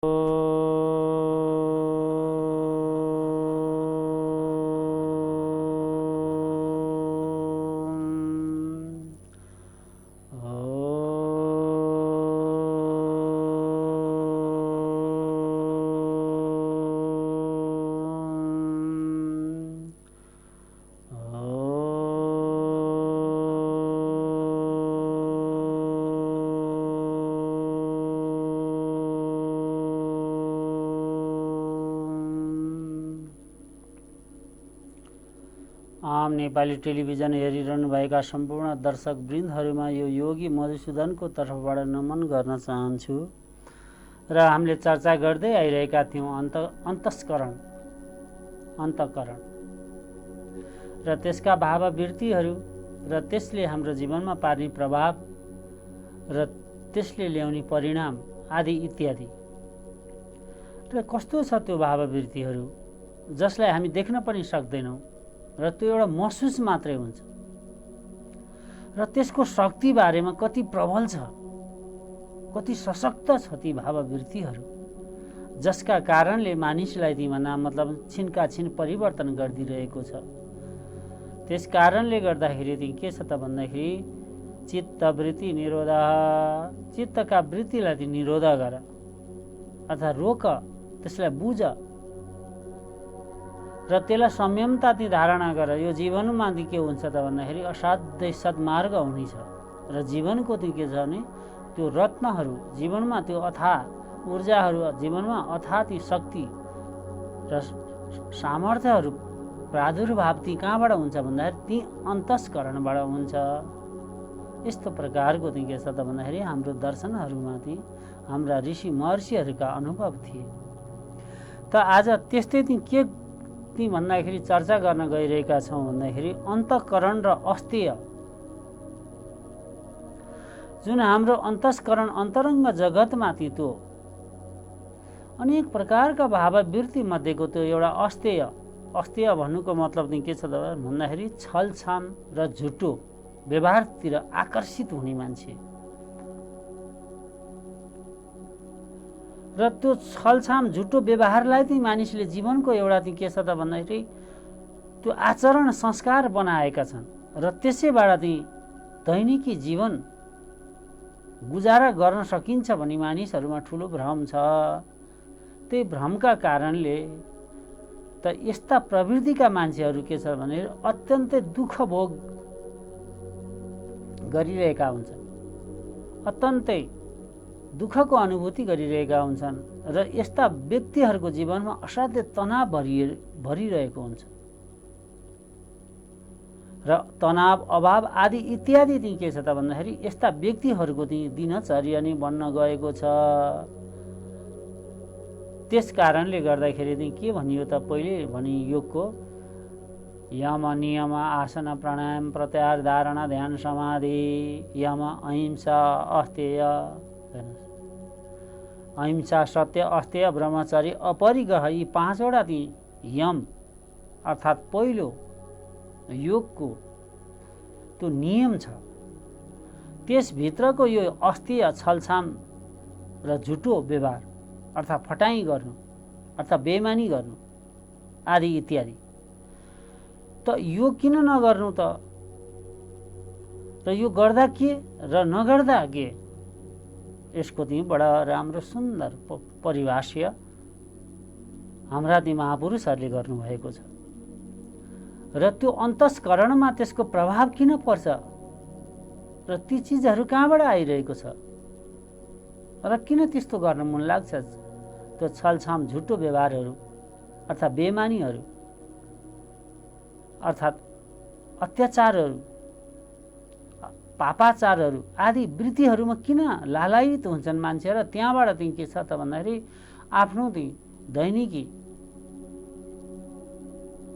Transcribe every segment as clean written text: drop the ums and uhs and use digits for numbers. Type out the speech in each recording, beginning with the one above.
आम Nepali television हेरिरहनुभएका सम्पूर्ण दर्शक वृन्दहरूमा यो योगी मधुसूदनको तर्फबाट नमन गर्न चाहन्छु। र हामीले चर्चा गर्दै आइरहेका थियौँ अन्तस्करण, अन्तःकरण र त्यसका भाववृत्तिहरू र त्यसले हाम्रो जीवनमा पार्ने प्रभाव र त्यसले ल्याउने परिणाम आदि इत्यादि। र कस्तो छ त्यो भाववृत्तिहरू जसलाई हामी देख्न पनि सक्दैनौँ र त्यो एउटा महसुस मात्रै हुन्छ र त्यसको शक्ति बारेमा कति प्रबल छ, कति सशक्त छ ती भाववृत्तिहरू, जसका कारणले मानिसलाई तीमा मतलब छिनका छिन परिवर्तन गरिदिरहेको छ। त्यस कारणले गर्दाखेरि ती के छ त भन्दाखेरि चित्तवृत्ति निरोध, चित्तका वृत्तिलाई ती निरोध गर अर्थात् रोक, त्यसलाई बुझ र त्यसलाई संयमता ती धारणा गर। यो जीवनमा ती के हुन्छ त भन्दाखेरि असाध्यै सद्मार्ग हुनेछ र जीवनको ती के छ भने त्यो रत्नहरू जीवनमा, त्यो अथाह ऊर्जाहरू जीवनमा, अथाह ती शक्ति र सामर्थ्यहरू प्रादुर्भाव ती कहाँबाट हुन्छ भन्दाखेरि ती अन्तस्करणबाट हुन्छ। यस्तो प्रकारको ती के छ त भन्दाखेरि हाम्रो दर्शनहरूमाथि हाम्रा ऋषि महर्षिहरूका अनुभव थिए। त आज त्यस्तै ती के ती भन्दाखेरि चर्चा गर्न गइरहेका छौँ भन्दाखेरि अन्तःकरण र अस्तेय, जुन हाम्रो अन्तस्करण अन्तरङ्ग जगतमाथि त्यो अनेक प्रकारका भाववृत्ति मध्येको त्यो एउटा अस्तेय, अस्तेय भन्नुको मतलब चाहिँ के छ त भन्दाखेरि छलछाम र झुटो व्यवहारतिर आकर्षित हुने मान्छे र त्यो छलछाम झुटो व्यवहारलाई चाहिँ मानिसले जीवनको एउटा चाहिँ के छ त भन्दाखेरि त्यो आचरण संस्कार बनाएका छन् र त्यसैबाट चाहिँ दैनिकी जीवन गुजारा गर्न सकिन्छ भन्ने मानिसहरूमा ठुलो भ्रम छ। त्यही भ्रमका कारणले त यस्ता प्रवृत्तिका मान्छेहरू के छ भने अत्यन्तै दुःख भोग गरिरहेका हुन्छन्, अत्यन्तै दुःखको अनुभूति गरिरहेका हुन्छन् र यस्ता व्यक्तिहरूको जीवनमा असाध्य तनाव भरिरहेको हुन्छ र तनाव, अभाव आदि इत्यादि चाहिँ के छ त भन्दाखेरि यस्ता व्यक्तिहरूको चाहिँ दिनचर्या नै बन्न गएको छ। त्यस कारणले गर्दाखेरि चाहिँ के भनियो त पहिले भने योगको यम नियम आसन प्राणायाम प्रत्याहार धारणा ध्यान समाधि, यम अहिंसा अस्तेय, अहिंसा सत्य अस्तेय ब्रह्मचर्य अपरिग्रह, यी पाँचवटा ती यम अर्थात् पहिलो योगको त्यो नियम छ। त्यसभित्रको यो अस्तेय छलछाम र झुटो व्यवहार अर्थात् फटाइ गर्नु अर्थात् बेइमानी गर्नु आदि इत्यादि। त यो किन नगर्नु त र यो गर्दा के र नगर्दा के, यसको चाहिँ बडा राम्रो सुन्दर परिभाष्य हाम्रा ती महापुरुषहरूले गर्नुभएको छ। र त्यो अन्तस्करणमा त्यसको प्रभाव किन पर्छ र ती चिजहरू कहाँबाट आइरहेको छ र किन त्यस्तो गर्न मन लाग्छ, त्यो छलछाम झुटो व्यवहारहरू अर्थात् बेइमानीहरू अर्थात् अत्याचारहरू पापाचारहरू आदि वृत्तिहरूमा किन लालायित हुन्छन् मान्छे र त्यहाँबाट चाहिँ के छ त भन्दाखेरि आफ्नो चाहिँ दैनिकी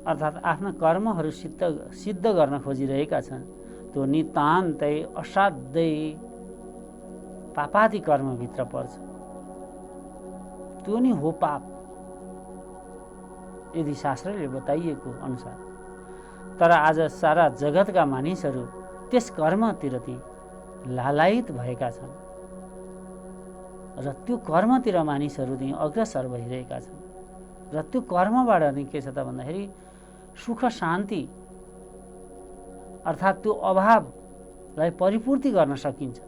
अर्थात् आफ्ना कर्महरू सिद्ध गर्न खोजिरहेका छन्। त्यो नितान्तै असाध्यै पापादि कर्मभित्र पर्छ, त्यो नि हो पाप यदि शास्त्रले बताइएको अनुसार। तर आज सारा जगतका मानिसहरू त्यस कर्मतिर ती लालायित भएका छन् र त्यो कर्मतिर मानिसहरू चाहिँ अग्रसर भइरहेका छन् र त्यो कर्मबाट चाहिँ के छ त भन्दाखेरि सुख शान्ति अर्थात् त्यो अभावलाई परिपूर्ति गर्न सकिन्छ।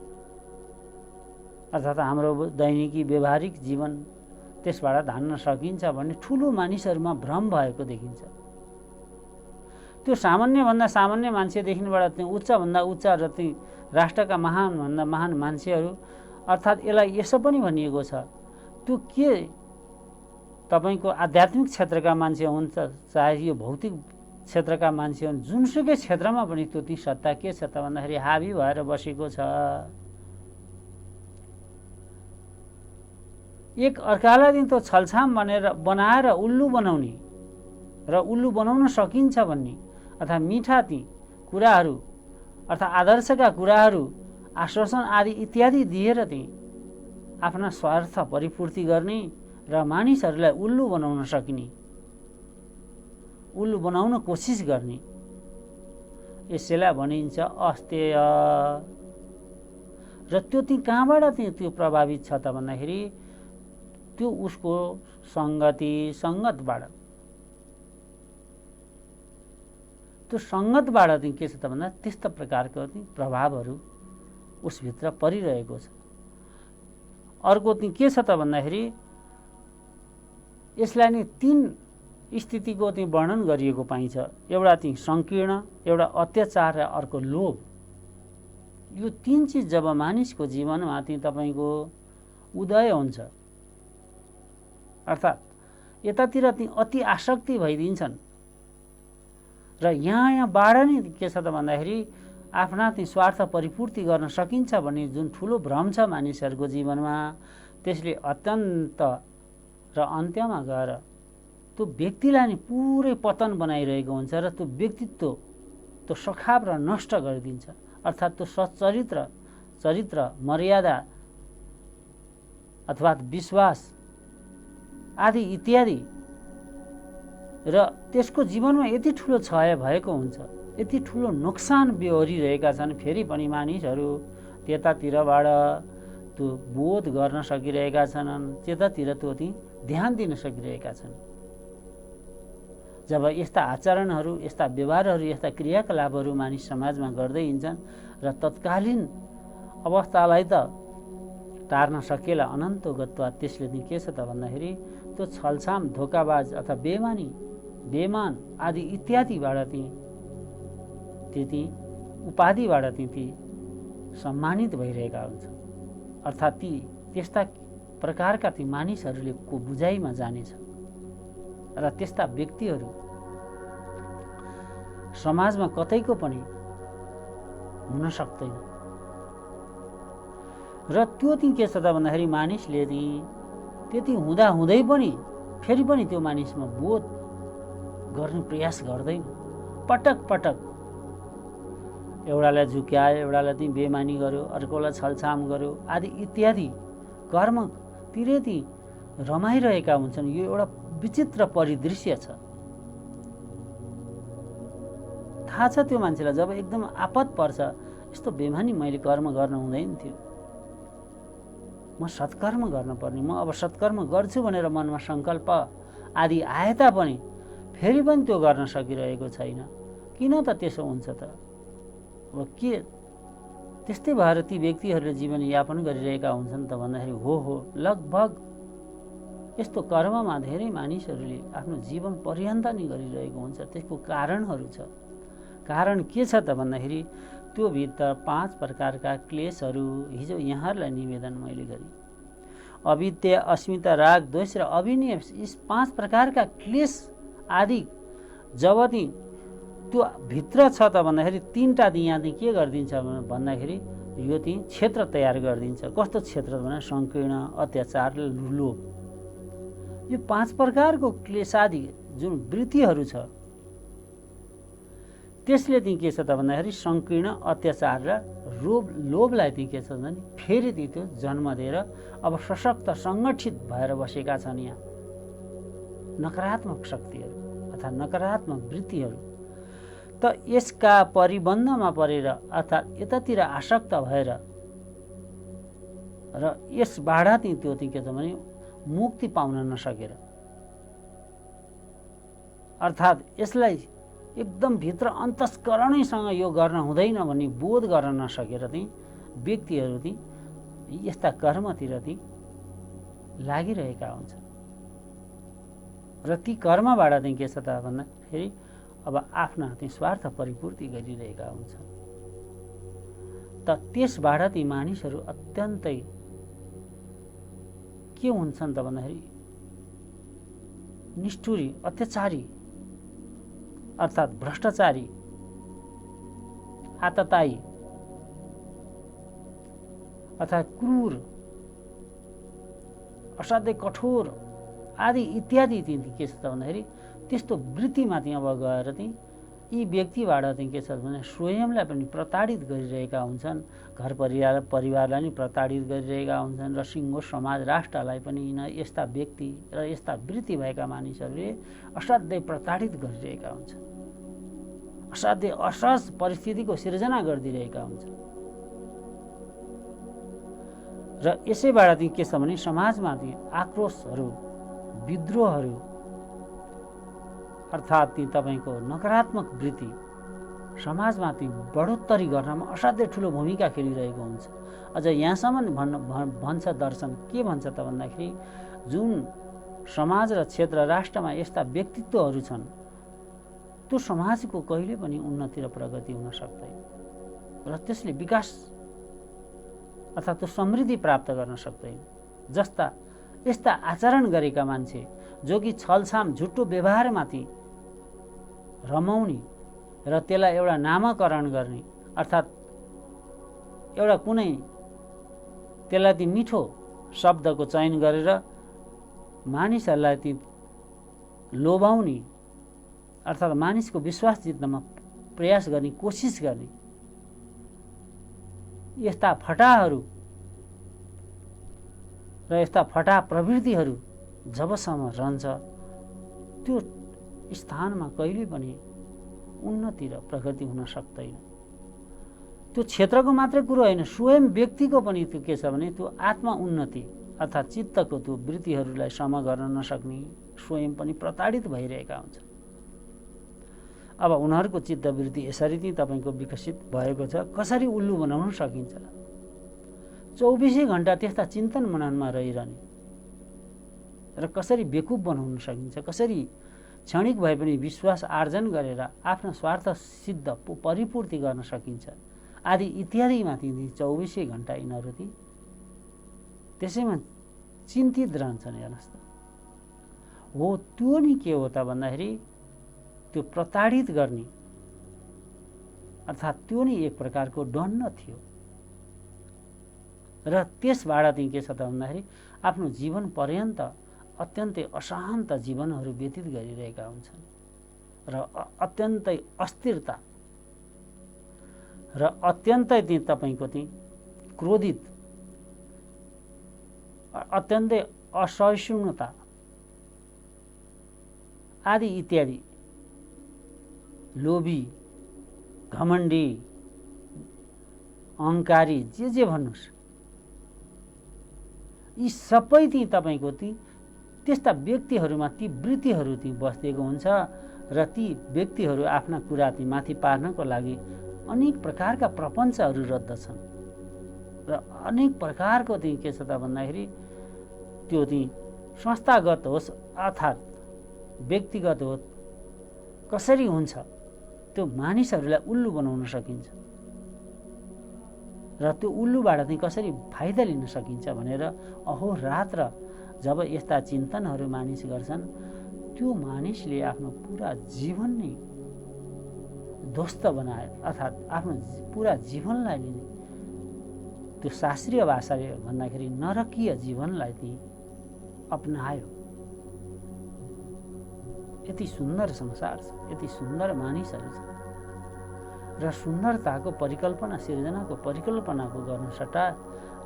अर्थात् हाम्रो दैनिकी व्यवहारिक जीवन त्यसबाट धान्न सकिन्छ भन्ने ठुलो मानिसहरूमा भ्रम भएको देखिन्छ। त्यो सामान्यभन्दा सामान्य मान्छेदेखिबाट चाहिँ उच्चभन्दा उच्च र ती राष्ट्रका महानभन्दा महान मान्छेहरू, अर्थात् यसलाई यसो पनि भनिएको छ, त्यो के तपाईँको आध्यात्मिक क्षेत्रका मान्छे हुन्छ चाहे यो भौतिक क्षेत्रका मान्छे हुन्, जुनसुकै क्षेत्रमा पनि त्यो ती सत्ता के छ त भन्दाखेरि हाबी भएर बसेको छ। एक अर्कालाई दिन त्यो छलछाम बनाएर उल्लु बनाउने र उल्लु बनाउन सकिन्छ भन्ने अथवा मिठा ती कुराहरू अर्थात् आदर्शका कुराहरू आश्वासन आदि इत्यादि दिएर चाहिँ आफ्ना स्वार्थ परिपूर्ति गर्ने र मानिसहरूलाई उल्लु बनाउन सकिने, उल्लु बनाउन कोसिस गर्ने, यसैलाई भनिन्छ अस्तेय। र त्यो चाहिँ कहाँबाट चाहिँ त्यो प्रभावित छ त भन्दाखेरि त्यो उसको सङ्गतबाट, त्यो सङ्गतबाट चाहिँ के छ त भन्दा त्यस्ता प्रकारको चाहिँ प्रभावहरू उसभित्र परिरहेको छ। अर्को चाहिँ के छ त भन्दाखेरि यसलाई नै तीन स्थितिको चाहिँ वर्णन गरिएको पाइन्छ। एउटा चाहिँ सङ्कीर्ण, एउटा अत्याचार र अर्को लोभ। यो तीन चिज जब मानिसको जीवनमा चाहिँ तपाईँको उदय हुन्छ अर्थात् यतातिर चाहिँ अति आसक्ति भइदिन्छन् र यहाँबाट नै के छ त भन्दाखेरि आफ्ना चाहिँ स्वार्थ परिपूर्ति गर्न सकिन्छ भन्ने जुन ठुलो भ्रम छ मानिसहरूको जीवनमा, त्यसले अत्यन्त र अन्त्यमा गएर त्यो व्यक्तिलाई नै पुरै पतन बनाइरहेको हुन्छ र त्यो व्यक्तित्व त्यो सखाप र नष्ट गरिदिन्छ। अर्थात् त्यो चरित्र मर्यादा अथवा विश्वास आदि इत्यादि र त्यसको जीवनमा यति ठुलो क्षय भएको हुन्छ, यति ठुलो नोक्सान बेहोरिरहेका छन्, फेरि पनि मानिसहरू त्यतातिरबाट त्यो बोध गर्न सकिरहेका छन्, त्यतातिर त्यो ध्यान दिन सकिरहेका छन्। जब यस्ता आचरणहरू, यस्ता व्यवहारहरू, यस्ता क्रियाकलापहरू मानिस समाजमा गर्दै हिँड्छन् र तत्कालीन अवस्थालाई त टार्न सकेला अनन्त गत्वा, त्यसले चाहिँ के छ त भन्दाखेरि त्यो छलछाम, धोकाबाज अथवा बेमान आदि इत्यादिबाट त्यति उपाधिबाट ती सम्मानित भइरहेका हुन्छ। अर्थात् त्यस्ता प्रकारका ती मानिसहरूले को बुझाइमा जानेछ र त्यस्ता व्यक्तिहरू समाजमा कतैको पनि हुन सक्दैन। र त्यो चाहिँ के छ त भन्दाखेरि मानिसले त्यति हुँदै पनि फेरि पनि त्यो मानिसमा बोध गर्ने प्रयास गर्दैन। पटक पटक एउटालाई झुक्यायो, एउटालाई चाहिँ बेमानी गर्यो, अर्कोलाई छलछाम गर्यो आदि इत्यादि कर्मतिरै ती रमाइरहेका हुन्छन्। यो एउटा विचित्र परिदृश्य छ। थाहा छ त्यो मान्छेलाई जब एकदम आपत पर्छ, यस्तो बेमानी मैले कर्म गर्न हुँदैन थियो, म सत्कर्म गर्नुपर्ने, म अब सत्कर्म गर्छु भनेर मनमा सङ्कल्प आदि आए तापनि फेरि पनि त्यो गर्न सकिरहेको छैन। किन त त्यसो हुन्छ त? अब के त्यस्तै भएर ती व्यक्तिहरूले जीवनयापन गरिरहेका हुन्छन् त भन्दाखेरि हो लगभग यस्तो कर्ममा धेरै मानिसहरूले आफ्नो जीवन पर्यन्त नै गरिरहेको हुन्छ। त्यसको कारणहरू छ। कारण के छ त भन्दाखेरि त्यो भित्र 5 प्रकारका क्लेशहरू हिजो यहाँहरूलाई निवेदन मैले गरेँ। अविद्या, अस्मिता, राग, द्वेष र अभिनिवेश, यी 5 प्रकारका क्लेश आदि जब त्यो भित्र छ त भन्दाखेरि 3टा यहाँ के गरिदिन्छ भन्दाखेरि यो क्षेत्र तयार गरिदिन्छ। कस्तो क्षेत्र भने सङ्कीर्ण, अत्याचार र लोभ। यो 5 प्रकारको क्लेशादि जुन वृत्तिहरू छ त्यसले के छ त भन्दाखेरि सङ्कीर्ण, अत्याचार र लोभलाई के छ भने फेरि त्यो जन्म दिएर अब सशक्त सङ्गठित भएर बसेका छन्। यहाँ नकारात्मक शक्तिहरू अथवा नकारात्मक वृत्तिहरू त यसका परिबन्धमा परेर अर्थात् यतातिर आसक्त भएर र यसबाट त्यो के छ भने मुक्ति पाउन नसकेर, अर्थात् यसलाई एकदम भित्र अन्तस्करणैसँग यो गर्न हुँदैन भन्ने बोध गर्न नसकेर व्यक्तिहरू यस्ता कर्मतिर लागिरहेका हुन्छन् र ती कर्मबाट के छ त भन्दाखेरि अब आफ्ना स्वार्थ परिपूर्ति गरिरहेका हुन्छन्। त त्यसबाट ती मानिसहरू अत्यन्तै के हुन्छन् त भन्दाखेरि निष्ठुरी, अत्याचारी, अर्थात् भ्रष्टाचारी, आततायी अर्थात् क्रूर, असाध्यै कठोर आदि इत्यादि के छ त भन्दाखेरि त्यस्तो वृत्तिमा अब गएर यी व्यक्तिबाट के छ भने स्वयंलाई पनि प्रताडित गरिरहेका हुन्छन्, घर परिवारलाई पनि प्रताडित गरिरहेका हुन्छन् र सिङ्गो समाज राष्ट्रलाई पनि यस्ता व्यक्ति र यस्ता वृत्ति भएका मानिसहरूले असाध्यै प्रताडित गरिरहेका हुन्छन्, असाध्यै असहज परिस्थितिको सिर्जना गरिदिरहेका हुन्छन्। र यसैबाट के छ भने समाजमा आक्रोशहरू, विद्रोहहरू अर्थात् तपाईँको नकारात्मक वृत्ति समाजमा बढोत्तरी गर्नमा असाध्यै ठुलो भूमिका खेलिरहेको हुन्छ। अझ यहाँसम्म भन्छ दर्शन के भन्छ त भन्दाखेरि जुन समाज र क्षेत्र राष्ट्रमा यस्ता व्यक्तित्वहरू छन् त्यो समाजको कहिले पनि उन्नति र प्रगति हुन सक्दैन र त्यसले विकास अर्थात् त्यो समृद्धि प्राप्त गर्न सक्दैन। जस्ता यस्ता आचरण गरेका मान्छे जो कि छलछाम झुटो व्यवहारमाथि रमाउने र त्यसलाई एउटा नामकरण गर्ने अर्थात् एउटा कुनै त्यसलाई मिठो शब्दको चयन गरेर मानिसहरूलाई लोभाउने अर्थात् मानिसको विश्वास जित्नमा प्रयास गर्ने, कोसिस गर्ने यस्ता फटाहरू र यस्ता फटा प्रवृत्तिहरू जबसम्म रहन्छ त्यो स्थानमा कहिले पनि उन्नति र प्रगति हुन सक्दैन। त्यो क्षेत्रको मात्रै कुरो होइन, स्वयं व्यक्तिको पनि त्यो के छ भने त्यो आत्मा उन्नति अर्थात् चित्तको त्यो वृत्तिहरूलाई सम गर्न नसक्ने स्वयं पनि प्रताडित भइरहेका हुन्छ। अब उनीहरूको चित्तवृत्ति यसरी तपाईँको विकसित भएको छ। कसरी उल्लु बनाउन सकिन्छ? 24 घण्टा त्यस्ता चिन्तन मननमा रहिरहने र कसरी बेकुफ बनाउन सकिन्छ, कसरी क्षणिक भए पनि विश्वास आर्जन गरेर आफ्नो स्वार्थ सिद्ध परिपूर्ति गर्न सकिन्छ आदि इत्यादिमाथि 24 घण्टा यिनीहरू त्यसैमा चिन्तित रहन्छन्। हेर्नुहोस् त, हो त्यो नि के हो त भन्दाखेरि त्यो प्रताडित गर्ने अर्थात् त्यो नि एक प्रकारको दण्ड थियो र त्यसबाट के छ त भन्दाखेरि आफ्नो जीवन पर्यन्त अत्यन्तै अशान्त जीवनहरू व्यतीत गरिरहेका हुन्छन् र अत्यन्तै अस्थिरता र अत्यन्तै तपाईँको क्रोधित, अत्यन्तै असहिष्णुता आदि इत्यादि, लोभी, घमण्डी, अहङ्कारी, जे भन्नुहोस्, यी सबै तपाईँको त्यस्ता व्यक्तिहरूमा ती वृत्तिहरू बस्दिएको हुन्छ र ती व्यक्तिहरू आफ्ना कुरा माथि पार्नको लागि अनेक प्रकारका प्रपञ्चहरू रद्धछन् र अनेक प्रकारको के छ त भन्दाखेरि त्यो संस्थागत होस् अर्थात् व्यक्तिगत होस्, कसरी हुन्छ त्यो मानिसहरूलाई उल्लु बनाउन सकिन्छ र त्यो उल्लुबाट कसरी फाइदा लिन सकिन्छ भनेर अहोरात्र जब यस्ता चिन्तनहरू मानिस गर्छन् त्यो मानिसले आफ्नो पुरा जीवन नै ध्वस्त बनायो अर्थात् आफ्नो पुरा जीवनलाई नै त्यो शास्त्रीय भाषाले भन्दाखेरि नरकीय जीवनलाई अपनायो। यति सुन्दर संसार छ, यति सुन्दर मानिसहरू छन् र सुन्दरताको परिकल्पना, सिर्जनाको परिकल्पनाको गर्न सट्टा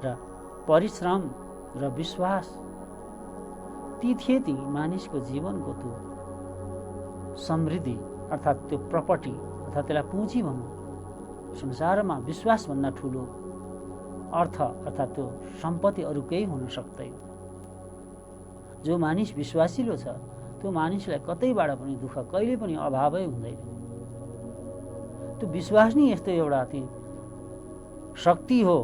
र परिश्रम र विश्वास ती थिए ती मानिसको जीवनको त्यो समृद्धि अर्थात् त्यो प्रपर्टी अर्थात् त्यसलाई पुँजी भनौँ, संसारमा विश्वासभन्दा ठुलो अर्थ अर्थात् त्यो सम्पत्ति अरू केही हुन सक्दैन। जो मानिस विश्वासिलो छ त्यो मानिसलाई कतैबाट पनि दुःख कहिले पनि अभावै हुँदैन। त्यो विश्वास नै यस्तो एउटा शक्ति हो,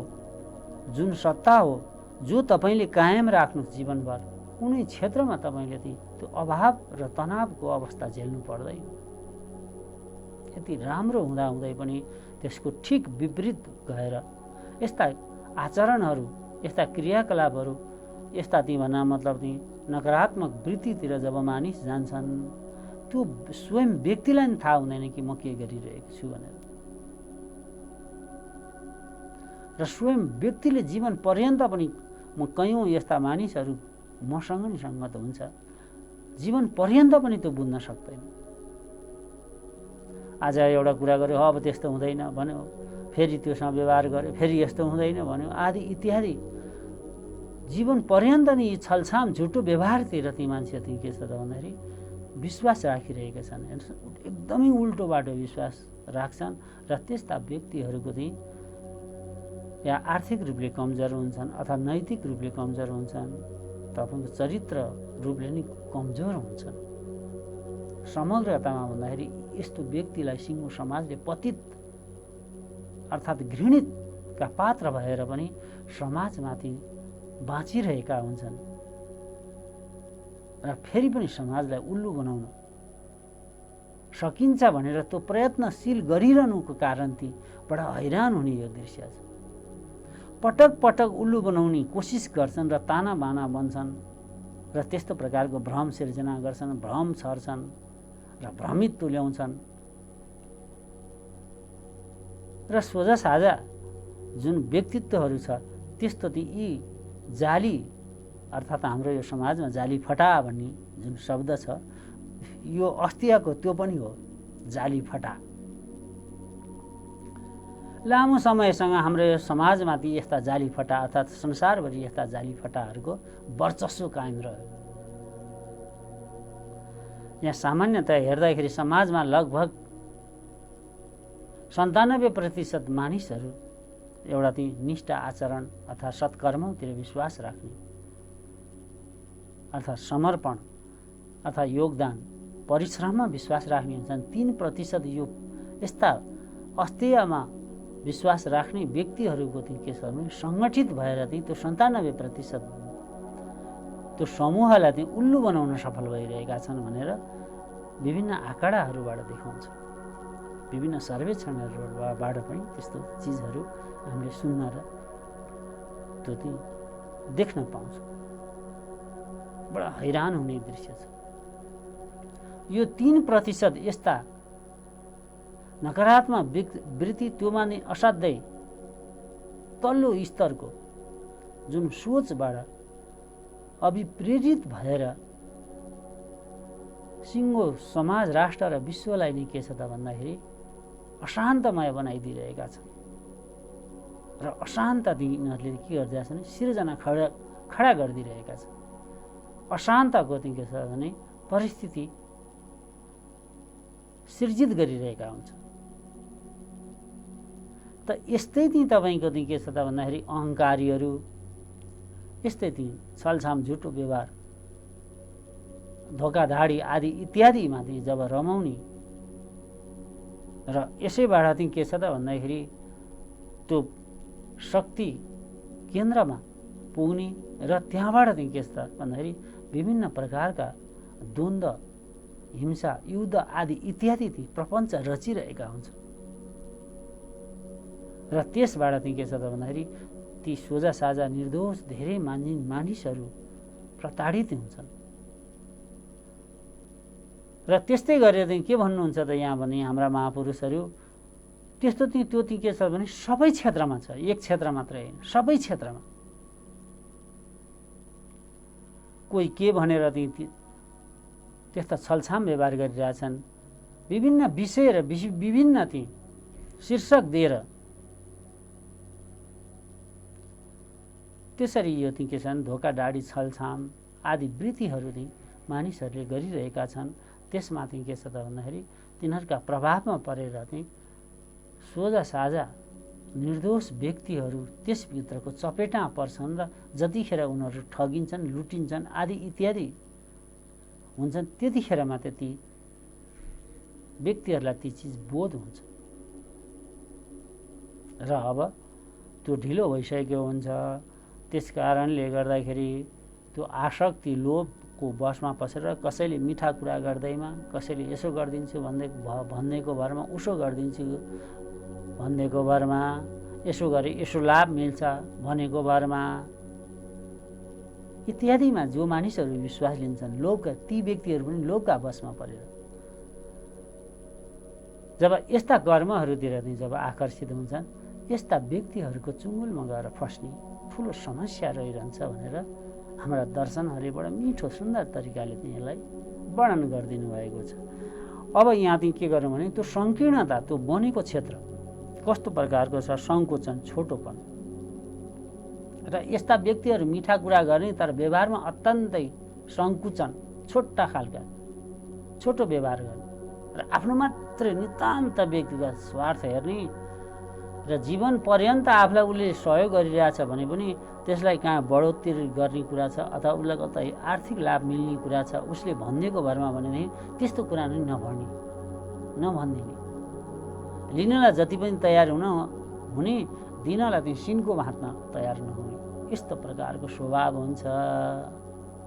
जुन सत्ता हो, जो तपाईँले कायम राख्नुहोस् जीवनभर। कुनै क्षेत्रमा तपाईँले त्यो अभाव र तनावको अवस्था झेल्नु पर्दैन। यति राम्रो हुँदाहुँदै पनि त्यसको ठिक विपरीत गएर यस्ता आचरणहरू, यस्ता क्रियाकलापहरू, यस्ता भन्न मतलब नकारात्मक वृत्तितिर जब मानिस जान्छन्, त्यो स्वयं व्यक्तिलाई पनि थाहा हुँदैन कि म के गरिरहेको छु भनेर। र स्वयं व्यक्तिले जीवन पर्यन्त पनि म कयौँ यस्ता मानिसहरू मसँग नि सङ्गत हुन्छ, जीवन पर्यन्त पनि त्यो बुझ्न सक्दैन। आज एउटा कुरा गर्यो, अब त्यस्तो हुँदैन भन्यो, फेरि त्योसँग व्यवहार गर्यो, फेरि यस्तो हुँदैन भन्यो, आदि इत्यादि। जीवन पर्यन्त नि यी छलछाम झुटो व्यवहारतिर ती मान्छे के छ त भन्दाखेरि विश्वास राखिरहेका छन्। एकदमै उल्टो बाटो विश्वास राख्छन् र त्यस्ता व्यक्तिहरूको या आर्थिक रूपले कमजोर हुन्छन् अथवा नैतिक रूपले कमजोर हुन्छन्, तपाईँको चरित्र रूपले नै कमजोर हुन्छन्। समग्रतामा भन्दाखेरि यस्तो व्यक्तिलाई सिङ्गो समाजले पतित अर्थात् घृणितका पात्र भएर पनि समाजमाथि बाँचिरहेका हुन्छन् र फेरि पनि समाजलाई उल्लु बनाउन सकिन्छ भनेर त्यो प्रयत्नशील गरिरहनुको कारण ती बडा हैरान हुने यो दृश्य छ। पटक पटक उल्लु बनाउने कोसिस गर्छन् र ताना बाना बन्छन् र त्यस्तो प्रकारको भ्रम सिर्जना गर्छन्, भ्रम छर्छन् र भ्रमित तुल्याउँछन् र सोझा साझा जुन व्यक्तित्वहरू छ त्यस्तो यी जाली अर्थात् हाम्रो यो समाजमा जाली फटा भन्ने जुन शब्द छ, यो अस्तियाको त्यो पनि हो, जाली फटा। लामो समयसँग हाम्रो यो समाजमाथि यस्ता जाली फटा अर्थात् संसारभरि यस्ता जाली फटाहरूको वर्चस्व कायम रह्यो। यहाँ सामान्यतया हेर्दाखेरि समाजमा लगभग 97% मानिसहरू एउटा निष्ठा आचरण अथवा सत्कर्मतिर विश्वास राख्ने अर्थात् समर्पण अथवा योगदान परिश्रममा विश्वास राख्ने हुन्छन्। 3% यो यस्ता अस्तेयमा विश्वास राख्ने व्यक्तिहरूको के छ भने सङ्गठित भएर त्यो 97% त्यो समूहलाई उल्लु बनाउन सफल भइरहेका छन् भनेर विभिन्न आँकडाहरूबाट देखाउँछ। विभिन्न सर्वेक्षणहरूबाट पनि त्यस्तो चिजहरू हामीले सुन्न र त्यो देख्न पाउँछौँ। बडा हैरान हुने दृश्य छ। यो 3% यस्ता नकारात्मक वृत्ति त्योमा नै असाध्यै तल्लो स्तरको जुन सोचबाट अभिप्रेरित भएर सिङ्गो समाज, राष्ट्र र विश्वलाई नै के छ त भन्दाखेरि अशान्तमय बनाइदिइरहेका छन् र अशान्त यिनीहरूले के गरिरहेका छन्, सिर्जना खडा गरिदिइरहेका छन्। अशान्तको के छ भने परिस्थिति सिर्जित गरिरहेका हुन्छन्। त यस्तै तपाईँको के छ त भन्दाखेरि अहङ्कारीहरू यस्तै छलछाम झुटो व्यवहार धोकाधाडी आदि इत्यादिमा जब रमाउने र यसैबाट के छ त भन्दाखेरि त्यो शक्ति केन्द्रमा पुग्ने र त्यहाँबाट के छ त भन्दाखेरि विभिन्न प्रकारका द्वन्द्व, हिंसा, युद्ध आदि इत्यादि प्रपञ्च रचिरहेका हुन्छन् र त्यसबाट के छ त भन्दाखेरि ती सोझा साझा निर्दोष धेरै मानिसहरू प्रताडित हुन्छन्। र त्यस्तै गरेर के भन्नुहुन्छ त यहाँ भने हाम्रा महापुरुषहरू त्यस्तो त्यो के छ भने सबै क्षेत्रमा छ, एक क्षेत्र मात्रै होइन, सबै क्षेत्रमा। कोही के भनेर त्यस्ता छलछाम व्यवहार गरिरहेछन्, विभिन्न विषय र विभिन्न शीर्षक दिएर त्यसरी यो के छन् धोकाधाडी छलछाम आदि वृत्तिहरू मानिसहरूले गरिरहेका छन्। त्यसमाथि के छ त भन्दाखेरि तिनीहरूका प्रभावमा परेर सोझा साझा निर्दोष व्यक्तिहरू त्यसभित्रको चपेटमा पर्छन् र जतिखेर उनीहरू ठगिन्छन्, लुटिन्छन् आदि इत्यादि हुन्छन्, त्यतिखेर मात्र ती व्यक्तिहरूलाई ती चिज बोध हुन्छ र अब त्यो ढिलो भइसकेको हुन्छ। त्यस कारणले गर्दाखेरि त्यो आसक्ति लोभको बसमा पसेर कसैले मिठा कुरा गर्दैमा, कसैले यसो गरिदिन्छु भन्नेको भरमा उसो गरिदिन्छु भन्नेको भरमा, यसो गरे यसो लाभ मिल्छ भनेको भरमा इत्यादिमा जो मानिसहरू विश्वास लिन्छन्, लोभका ती व्यक्तिहरू पनि लोभका बसमा परेर जब यस्ता कर्महरूतिर चाहिँ जब आकर्षित हुन्छन्, यस्ता व्यक्तिहरूको चुङ्गुलमा गएर फस्ने ठुलो समस्या रहिरहन्छ भनेर हाम्रा दर्शनहरूले मिठो सुन्दर तरिकाले चाहिँ यसलाई वर्णन गरिदिनु भएको छ। अब यहाँ चाहिँ के गर्नु भने त्यो सङ्कीर्णता, त्यो बनेको क्षेत्र कस्तो प्रकारको छ, सङ्कुचन, छोटोपन र यस्ता व्यक्तिहरू मिठा कुरा गर्ने तर व्यवहारमा अत्यन्तै सङ्कुचन, छोटा खालका छोटो व्यवहार गर्ने र आफ्नो मात्रै नितान्त व्यक्तिगत स्वार्थ हेर्ने र जीवन पर्यन्त आफूलाई उसले सहयोग गरिरहेछ भने पनि त्यसलाई कहाँ बढोत्तरी गर्ने कुरा छ अथवा उसलाई कतै आर्थिक लाभ मिल्ने कुरा छ, उसले भनिदिएको भरमा भने त्यस्तो कुरा नै नभनिदिने, लिनलाई जति पनि तयार हुने दिनलाई चाहिँ सिनको भाँच्न तयार नहुने, यस्तो प्रकारको स्वभाव हुन्छ।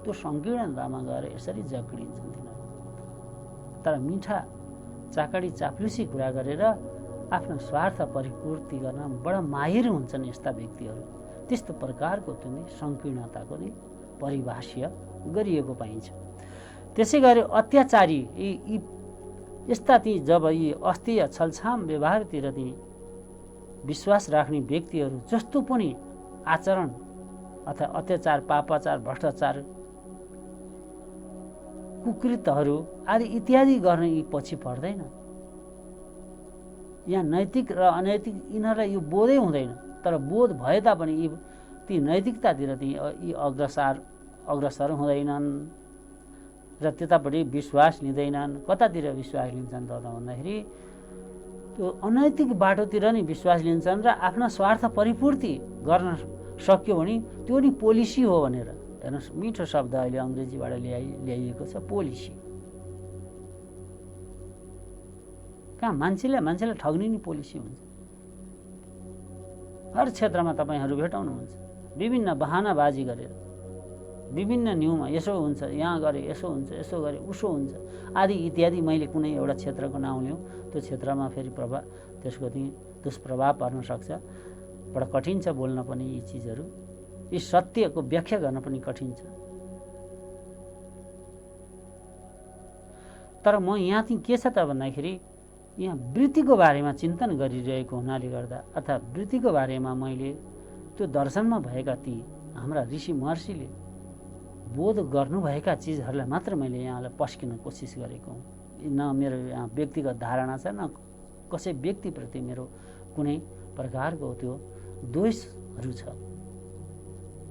त्यो सङ्कीर्णतामा गएर यसरी जक्डिन्छन् तिनीहरू। तर मिठा चाकडी चाप्लुसी कुरा गरेर आफ्नो स्वार्थ परिपूर्ति गर्न बडा माहिर हुन्छन् यस्ता व्यक्तिहरू। त्यस्तो प्रकारको चाहिँ सङ्कीर्णताको नै परिभाष्य गरिएको पाइन्छ। त्यसै गरी अत्याचारी यस्ता ती जब यी अस्थिय छलछाम व्यवहारतिर ती विश्वास राख्ने व्यक्तिहरू जस्तो पनि आचरण अथवा अत्याचार, पापाचार, भ्रष्टाचार, कुकृतहरू आदि इत्यादि गर्न यी पछि पर्दैन। यहाँ नैतिक र अनैतिक यिनीहरूलाई यो बोधै हुँदैन, तर बोध भए तापनि ती नैतिकतातिर यी अग्रसर हुँदैनन् र त्यतापट्टि विश्वास लिँदैनन्। कतातिर विश्वास लिन्छन् त भन्दाखेरि त्यो अनैतिक बाटोतिर नै विश्वास लिन्छन् र आफ्ना स्वार्थ परिपूर्ति गर्न सक्यो भने त्यो नि पोलिसी हो भनेर। हेर्नुहोस्, मिठो शब्द अहिले अङ्ग्रेजीबाट ल्याइएको छ, पोलिसी। कहाँ मान्छेलाई ठग्ने नि पोलिसी हुन्छ। हर क्षेत्रमा तपाईँहरू भेटाउनुहुन्छ, विभिन्न बहानाबाजी गरेर विभिन्न न्युमा यसो हुन्छ, यहाँ गरे यसो हुन्छ, यसो गरे उसो हुन्छ आदि इत्यादि। मैले कुनै एउटा क्षेत्रको नाउँ लिउँ, त्यो क्षेत्रमा फेरि त्यसको चाहिँ दुष्प्रभाव पर्न सक्छ। बडा कठिन छ बोल्न पनि यी चिजहरू, यी सत्यको व्याख्या गर्न पनि कठिन छ। तर म यहाँ चाहिँ के छ त भन्दाखेरि यहाँ वृत्तिको बारेमा चिन्तन गरिरहेको हुनाले गर्दा अथवा वृत्तिको बारेमा मैले त्यो दर्शनमा भएका ती हाम्रा ऋषि महर्षिले बोध गर्नुभएका चिजहरूलाई मात्र मैले यहाँलाई पस्किन कोसिस गरेको हुँ। न मेरो यहाँ व्यक्तिगत धारणा छ, न कसै व्यक्तिप्रति मेरो कुनै प्रकारको त्यो द्वेषहरू छ।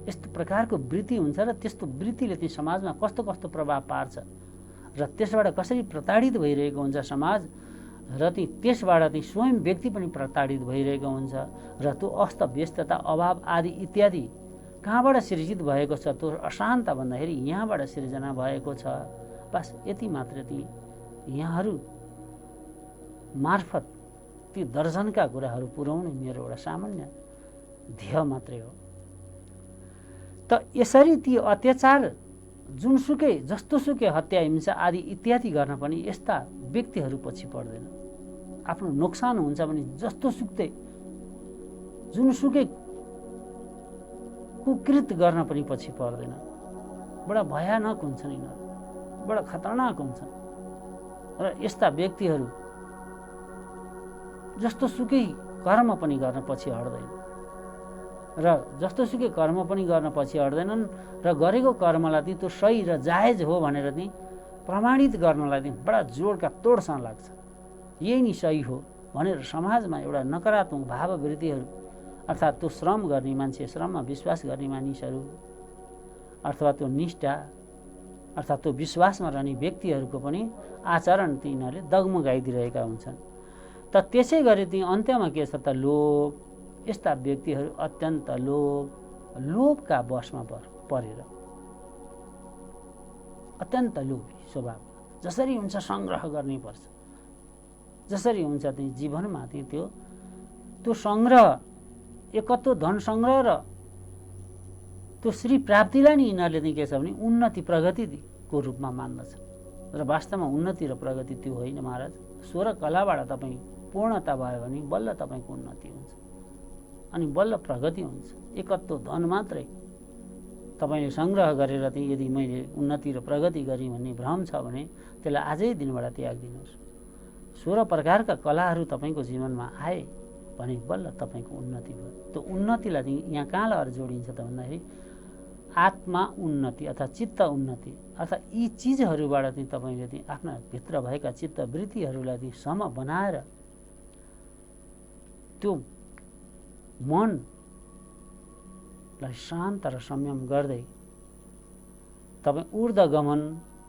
यस्तो प्रकारको वृत्ति हुन्छ र त्यस्तो वृत्तिले चाहिँ समाजमा कस्तो कस्तो प्रभाव पार्छ र त्यसबाट कसरी प्रताडित भइरहेको हुन्छ समाज र त्यसबाट चाहिँ स्वयं व्यक्ति पनि प्रताडित भइरहेको हुन्छ र त्यो अस्तव्यस्तता, अभाव आदि इत्यादि कहाँबाट सिर्जित भएको छ? त्यो अशान्त भन्दाखेरि यहाँबाट सिर्जना भएको छ। बस यति मात्र ती यहाँहरू मार्फत ती दर्शनका कुराहरू पुर्याउने मेरो एउटा सामान्य ध्येय मात्रै हो। त यसरी ती अत्याचार जुनसुकै जस्तोसुकै हत्या, हिंसा आदि इत्यादि गर्न पनि यस्ता व्यक्तिहरू पछि पर्दैन। आफ्नो नोक्सान हुन्छ भने जस्तोसुकै जुनसुकै कुकृत गर्न पनि पछि पर्दैन। बडा भयानक हुन्छन् यिनीहरू, बडा खतरनाक हुन्छन् र यस्ता व्यक्तिहरू जस्तोसुकै कर्म पनि गर्न पछि हट्दैन र जस्तोसुकै कर्म पनि गर्न पछि हट्दैनन् र गरेको कर्मलाई त्यो सही र जायज हो भनेर प्रमाणित गर्नलाई बडा जोडका तोडसँग लाग्छ। यही नि सही हो भनेर समाजमा एउटा नकारात्मक भाववृत्तिहरू अर्थात् त्यो श्रम गर्ने मान्छे, श्रममा विश्वास गर्ने मानिसहरू अथवा त्यो निष्ठा अर्थात् त्यो विश्वासमा रहने व्यक्तिहरूको पनि आचरण तिनीहरूले डगमगाइदिरहेका हुन्छन्। त त्यसै गरी ती अन्त्यमा के छ त लोभ यस्ता व्यक्तिहरू अत्यन्त लोभका वशमा परेर अत्यन्त लोभी स्वभाव, जसरी हुन्छ सङ्ग्रह गर्नै पर्छ, जसरी हुन्छ चाहिँ जीवनमा चाहिँ त्यो सङ्ग्रह, एकत्व धन सङ्ग्रह र त्यो श्री प्राप्तिलाई नि यिनीहरूले चाहिँ के छ भने उन्नति प्रगतिको रूपमा मान्दछ। र वास्तवमा उन्नति र प्रगति त्यो होइन महाराज। 16 कलाबाट तपाईँ पूर्णता भयो भने बल्ल तपाईँको उन्नति हुन्छ अनि बल्ल प्रगति हुन्छ। एकत्व धन मात्रै तपाईँले सङ्ग्रह गरेर चाहिँ यदि मैले उन्नति र प्रगति गरेँ भन्ने भ्रम छ भने त्यसलाई आजै दिनबाट त्याग दिनुहोस्। 16 प्रकारका कलाहरू तपाईँको जीवनमा आए भने बल्ल तपाईँको उन्नति भयो। त्यो उन्नतिलाई चाहिँ यहाँ कहाँ लगाएर जोडिन्छ त भन्दाखेरि आत्मा उन्नति अथवा चित्त उन्नति अर्थात् यी चिजहरूबाट चाहिँ तपाईँले चाहिँ आफ्ना भित्र भएका चित्तवृत्तिहरूलाई चाहिँ सम बनाएर त्यो मनलाई शान्त र संयम गर्दै तपाईँ ऊर्ध्वगमन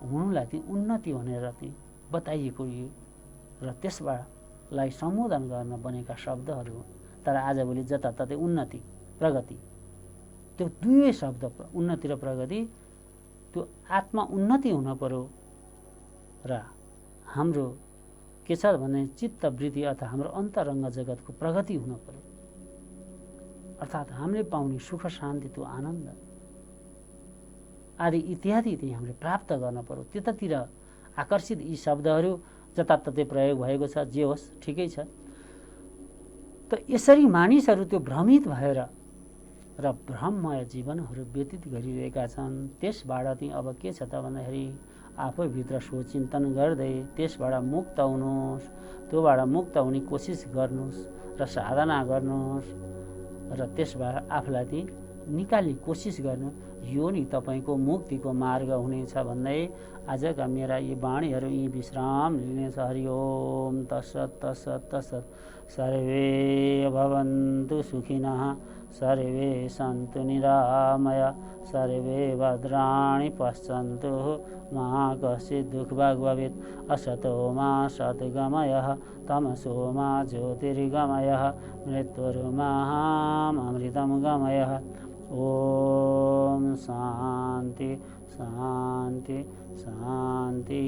हुनुलाई चाहिँ उन्नति भनेर चाहिँ बताइएको यो र त्यसबाटलाई सम्बोधन गर्न बनेका शब्दहरू हुन्। तर आजभोलि जताततै उन्नति प्रगति, त्यो दुवै शब्द उन्नति र प्रगति, त्यो आत्मा उन्नति हुन पर्यो र हाम्रो के छ भने चित्तवृत्ति अथवा हाम्रो अन्तरङ्ग जगतको प्रगति हुन पर्यो। अर्थात् हामीले पाउने सुख शान्ति, त्यो आनन्द आदि इत्यादि चाहिँ हामीले प्राप्त गर्न पर्यो। त्यतातिर आकर्षित यी शब्दहरू जताततै प्रयोग भएको छ, जे होस् ठिकै छ। त यसरी मानिसहरू त्यो भ्रमित भएर र भ्रममय जीवनहरू व्यतीत गरिरहेका छन्। त्यसबाट चाहिँ अब के छ त भन्दाखेरि आफैभित्र सोचिन्तन गर्दै त्यसबाट मुक्त हुनुहोस्, त्योबाट मुक्त हुने कोसिस गर्नुहोस् र साधना गर्नुहोस् र त्यसबाट आफूलाई चाहिँ निकाल्ने कोसिस गर्नु। यो नि तपाईँको मुक्तिको मार्ग हुनेछ भन्दै आजका मेरा यी वाणीहरू यी विश्राम लिनेछ। हरि ओम तत्सत् तत्सत् तत्सत्। सर्वे भवन्तु सुखिनः, सर्वे सन्तु निरामया, सर्वे भद्राणि पश्यन्तु मा कश्चित् दुःखभाग् भवेत्। असतो मा सद्गमयः, तमसो मा ज्योतिर्गमयः, मृत्युर्मामृतं गमयः। ओम शान्ति शान्ति शान्ति।